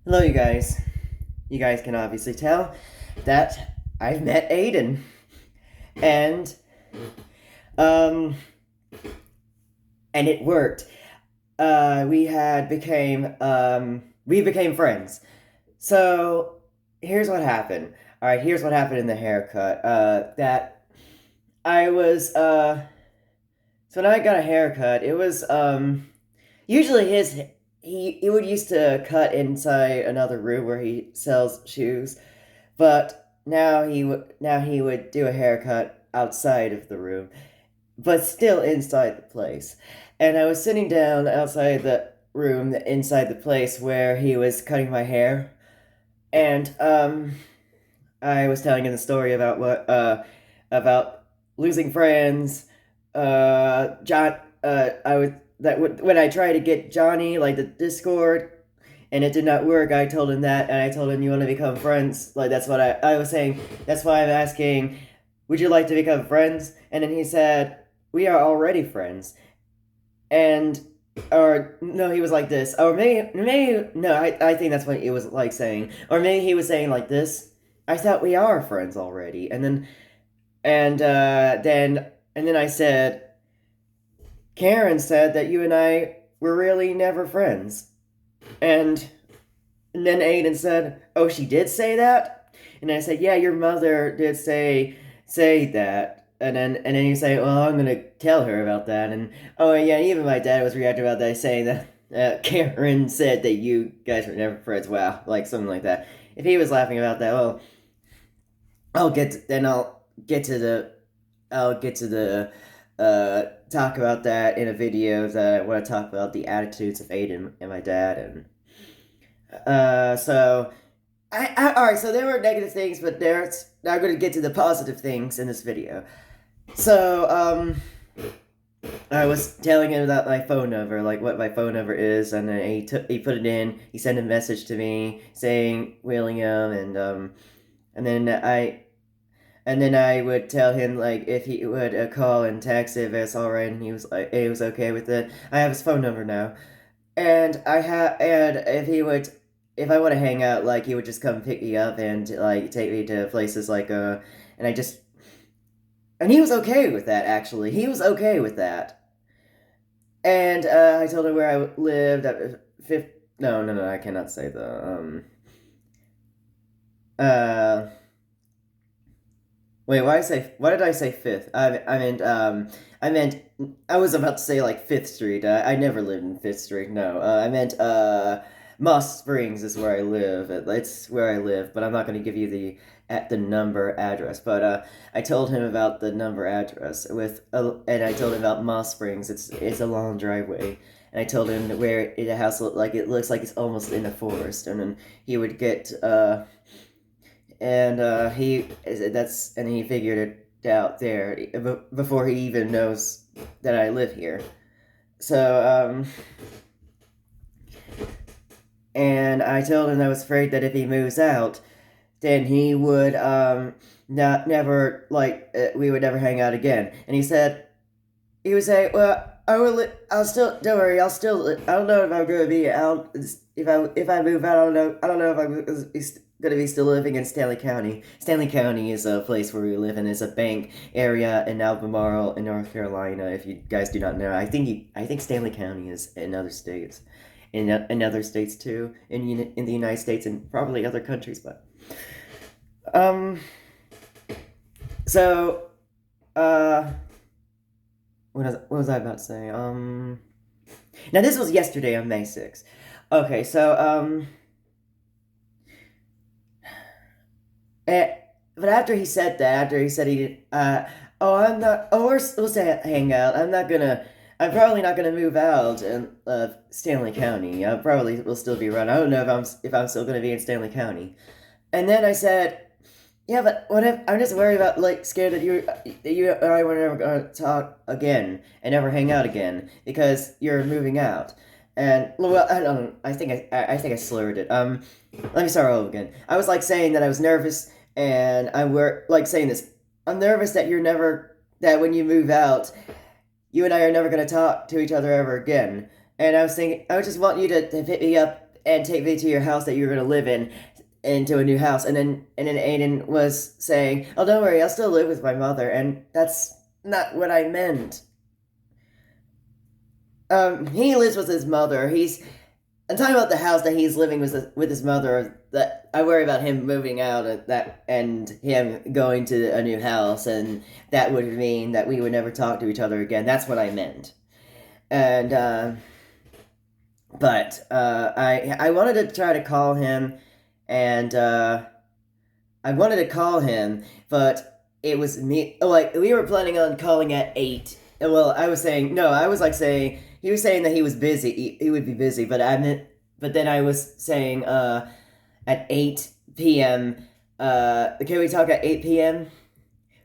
Hello, you guys. You guys can obviously tell that I've met Aiden, and um, and it worked. We became friends. So here's what happened. All right, here's what happened in the haircut. That I was so when I got a haircut, it was usually he would used to cut inside another room where he sells shoes. But now he would do a haircut outside of the room, but still inside the place. And I was sitting down outside the room, inside the place where he was cutting my hair, and I was telling him the story about what about losing friends. John, I would that would when I tried to get Johnny like the Discord and it did not work. I told him that, and I told him you want to become friends. Like that's what I was saying. That's why I'm asking, would you like to become friends? And then he said, we are already friends. And or no, he was like this. Or maybe no, I think that's what it was like saying. Or maybe he was saying like this. I thought we are friends already. And then I said, Karen said that you and I were really never friends. And And then Aiden said, "Oh, she did say that." And I said, "Yeah, your mother did say that." And then you say, "Well, I'm gonna tell her about that." And oh yeah, even my dad was reacting about that, saying that Karen said that you guys were never friends. Wow, like something like that. If he was laughing about that, well, I'll get to the talk about that in a video that I want to talk about the attitudes of Aiden and my dad and so all right. So there were negative things, but there's now I'm going to get to the positive things in this video. So I was telling him about my phone number, like what my phone number is, and then he put it in. He sent a message to me saying William, and then I would tell him like if he would call and text if it's all right, and he was okay with it. I have his phone number now, and if I want to hang out, like he would just come pick me up and like take me to places and I just and he was okay with that actually. He was okay with that. And I told him where I lived at fifth. No, no, no, I cannot say the uh. Wait, why did I say fifth? I meant I was about to say like Fifth Street. I never lived in Fifth Street. No, I meant Moss Springs is where I live. It's where I live, but I'm not going to give you the at the number address. But I told him about the number address and I told him about Moss Springs. It's a long driveway, and I told him where the house looked like. It looks like it's almost in a forest, and then he would get and he figured it out there before he even knows that I live here. So and I told him I was afraid that if he moves out, then he would not never like we would never hang out again. And he would say, "Well, I'll still don't worry. I don't know if I'm gonna be out if I move out. I don't know if I'm gonna be still living in Stanley County. Stanley County is a place where we live and is a bank area in Albemarle in North Carolina. If you guys do not know, I think Stanley County is in other states, in other states too, in the United States and probably other countries. But um, so uh, what was I about to say? Now this was yesterday on May 6th. Okay, so eh, but after he said oh, I'm not. Oh, we'll say hang out. I'm probably not gonna move out in Stanley County. I probably will still be around. I don't know if I'm still gonna be in Stanley County. And then I said, yeah, but what if I'm just worried about like scared that you and I were never gonna talk again and never hang out again because you're moving out. And well, I don't. I think I slurred it. Let me start over again. I was like saying that I was nervous, and I were like saying this. I'm nervous that that when you move out, you and I are never gonna talk to each other ever again. And I was thinking, I would just want you to hit me up and take me to your house that you're gonna live in, into a new house. And then Aiden was saying, "Oh, don't worry, I'll still live with my mother," and that's not what I meant. He lives with his mother. I'm talking about the house that he's living with his mother. That I worry about him moving out and him going to a new house, and that would mean that we would never talk to each other again. That's what I meant. And but I wanted to try to call him, and I wanted to call him, but it was me. Like we were planning on calling at 8. Well, I was saying no. I was like saying he was saying that he was busy. He would be busy, but I meant. But then I was saying at 8 p.m. Can we talk at 8 p.m.?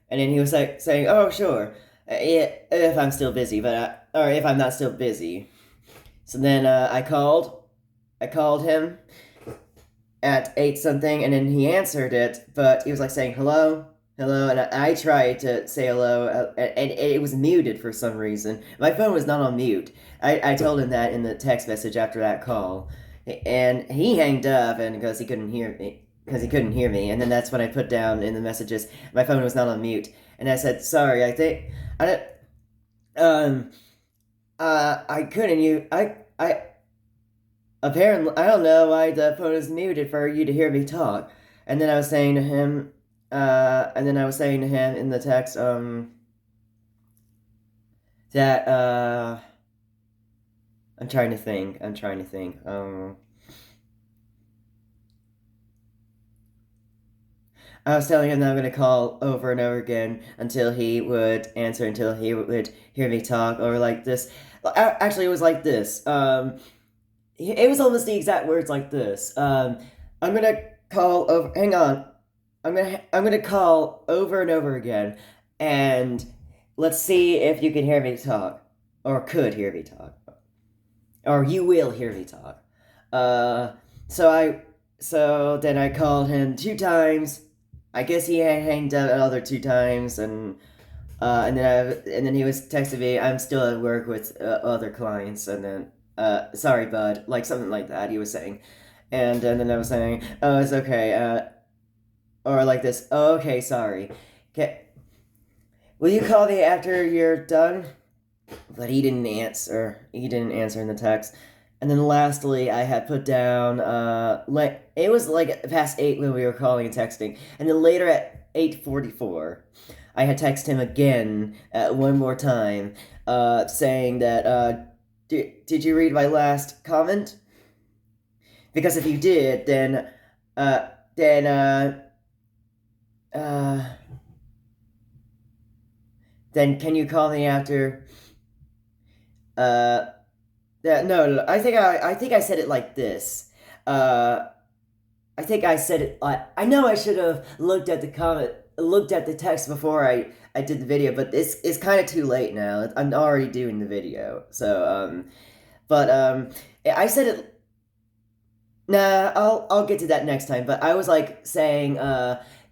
And then he was like saying, "Oh, sure, yeah, if I'm still busy, or if I'm not still busy." So then I called him at 8 something, and then he answered it, but he was like saying hello, hello, and I tried to say hello, and it was muted for some reason. My phone was not on mute. I told him that in the text message after that call, and he hanged up, and because he couldn't hear me. Because he couldn't hear me, and then that's when I put down in the messages, my phone was not on mute, and I said, "Sorry, I think I don't, um, I couldn't. I apparently, I don't know why the phone is muted for you to hear me talk." And then I was saying to him, in the text, that, I'm trying to think, I was telling him that I'm gonna call over and over again until he would answer, until he would hear me talk, or like this. Actually, it was like this. It was almost the exact words like this. I'm gonna call over. Hang on. I'm gonna call over and over again, and let's see if you can hear me talk, or could hear me talk, or you will hear me talk. Uh, so I so then I called him 2 times. I guess he had hanged out another 2 times, and then he was texting me, "I'm still at work with other clients," and then sorry, bud, like something like that. He was saying, and then I was saying, "Oh, it's okay," or like this, "Oh, okay, sorry. Okay, will you call me after you're done?" But he didn't answer. He didn't answer in the text. And then lastly, I had put down like it was like past 8 when we were calling and texting, and then later at 8:44, I had texted him again one more time, saying that did you read my last comment? Because if you did, uh, then uh, then can you call me after uh Yeah, no. I think I said it like this. Uh, I think I said it. I know I should have looked at the text before I did the video, but it's kind of too late now. I'm already doing the video, so but I said it. Nah, I'll get to that next time. But I was like saying,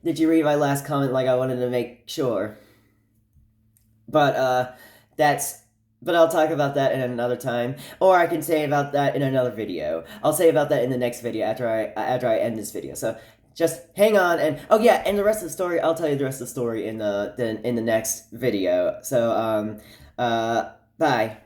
did you read my last comment? Like I wanted to make sure. But that's but I'll talk about that in another time, or I can say about that in another video. I'll say about that in the next video after I end this video. So just hang on, and oh yeah, and the rest of the story, I'll tell you the rest of the story in the next video. So bye.